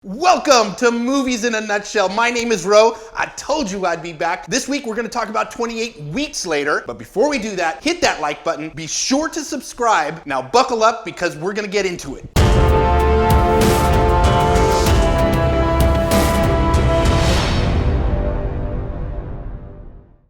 Welcome to Movies in a Nutshell. My name is Ro. I told you I'd be back. This week we're going to talk about 28 Weeks Later. But before we do that, hit that like button. Be sure to subscribe. Now buckle up because we're going to get into it.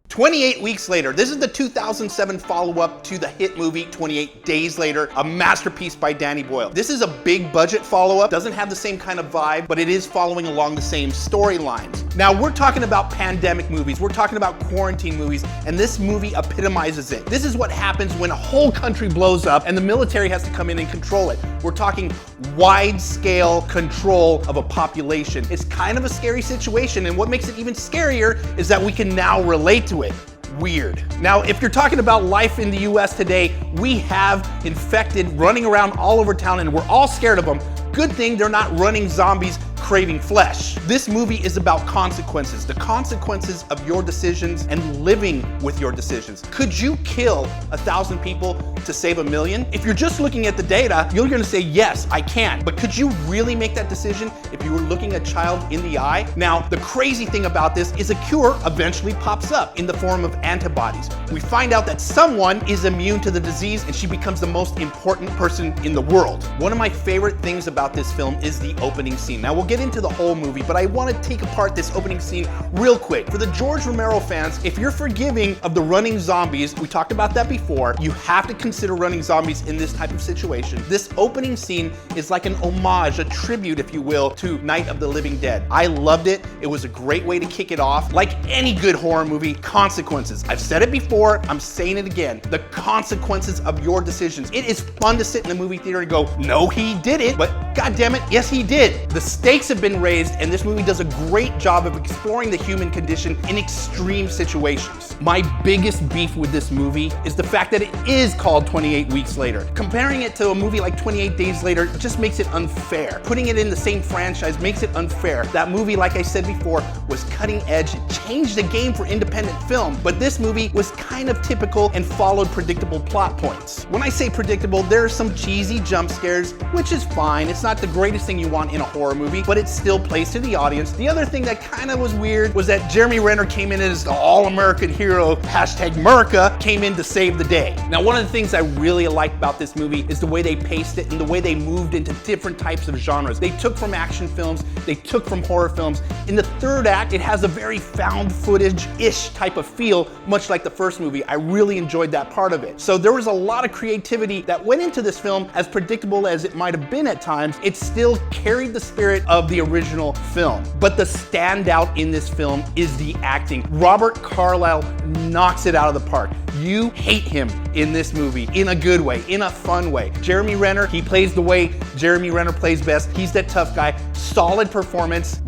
28 Weeks Later. This is the 2007 follow-up to the hit movie 28 Days Later, a masterpiece by Danny Boyle. This is a big budget follow-up, doesn't have the same kind of vibe, but it is following along the same storylines. Now we're talking about pandemic movies, we're talking about quarantine movies, and this movie epitomizes it. This is what happens when a whole country blows up and the military has to come in and control it. We're talking wide-scale control of a population. It's kind of a scary situation, and what makes it even scarier is that we can now relate to it. Weird. Now, if you're talking about life in the US today, we have infected running around all over town and we're all scared of them. Good thing they're not running zombies craving flesh. This movie is about consequences, the consequences of your decisions and living with your decisions. Could you kill 1,000 people to save 1,000,000? If you're just looking at the data, you're gonna say, yes, I can. But could you really make that decision if you were looking a child in the eye? Now, the crazy thing about this is a cure eventually pops up in the form of antibodies. We find out that someone is immune to the disease and she becomes the most important person in the world. One of my favorite things about this film is the opening scene. Now, we'll get into the whole movie, but I want to take apart this opening scene real quick. For the George Romero fans, if you're forgiving of the running zombies, we talked about that before, you have to consider running zombies in this type of situation. This opening scene is like an homage, a tribute, if you will, to Night of the Living Dead. I loved it. It was a great way to kick it off. Like any good horror movie, consequences. I've said it before, I'm saying it again. The consequences of your decisions. It is fun to sit in the movie theater and go, no, he did it, but God damn it, yes, he did. The stakes have been raised, and this movie does a great job of exploring the human condition in extreme situations. My biggest beef with this movie is the fact that it is called 28 Weeks Later. Comparing it to a movie like 28 Days Later just makes it unfair. Putting it in the same franchise makes it unfair. That movie, like I said before, was cutting edge. It changed the game for independent film, but this movie was kind of typical and followed predictable plot points. When I say predictable, there are some cheesy jump scares, which is fine. It's not the greatest thing you want in a horror movie, but it still plays to the audience. The other thing that kind of was weird was that Jeremy Renner came in as the all-American hero, #America, came in to save the day. Now, one of the things I really liked about this movie is the way they paced it and the way they moved into different types of genres. They took from action films, they took from horror films. In the third act, it has a very found footage-ish type of feel, much like the first movie. I really enjoyed that part of it. So there was a lot of creativity that went into this film. As predictable as it might have been at times, it still carried the spirit of the original film. But the standout in this film is the acting. Robert Carlyle knocks it out of the park. You hate him in this movie in a good way, in a fun way. Jeremy Renner, he plays the way Jeremy Renner plays best. He's that tough guy. Solid performance.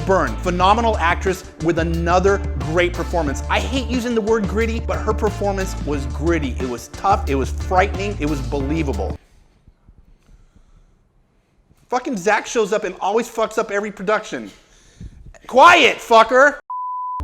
Byrne, phenomenal actress with another great performance. I hate using the word gritty, but her performance was gritty. It was tough, it was frightening, it was believable. Fucking Zach shows up and always fucks up every production. Quiet, fucker!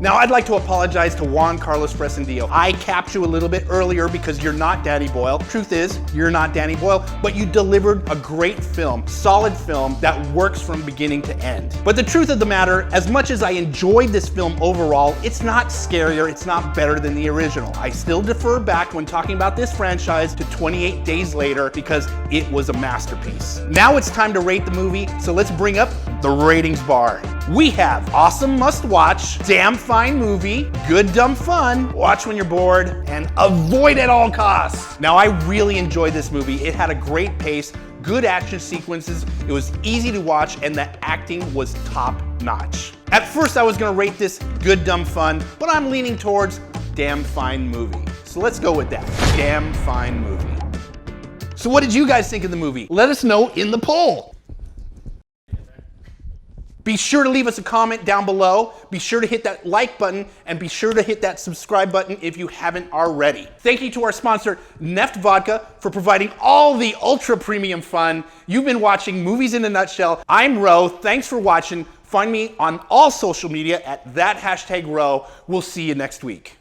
Now, I'd like to apologize to Juan Carlos Fresnadillo. I capped you a little bit earlier because you're not Danny Boyle. Truth is, you're not Danny Boyle, but you delivered a great film, solid film that works from beginning to end. But the truth of the matter, as much as I enjoyed this film overall, it's not scarier, it's not better than the original. I still defer back when talking about this franchise to 28 Days Later because it was a masterpiece. Now it's time to rate the movie, so let's bring up the ratings bar. We have awesome must watch, damn fine movie, good dumb fun, watch when you're bored, and avoid at all costs. Now, I really enjoyed this movie. It had a great pace, good action sequences, it was easy to watch, and the acting was top notch. At first, I was gonna rate this good dumb fun, but I'm leaning towards damn fine movie. So let's go with that, damn fine movie. So what did you guys think of the movie? Let us know in the poll. Be sure to leave us a comment down below. Be sure to hit that like button and be sure to hit that subscribe button if you haven't already. Thank you to our sponsor, Neft Vodka, for providing all the ultra premium fun. You've been watching Movies in a Nutshell. I'm Ro. Thanks for watching. Find me on all social media at #Ro. We'll see you next week.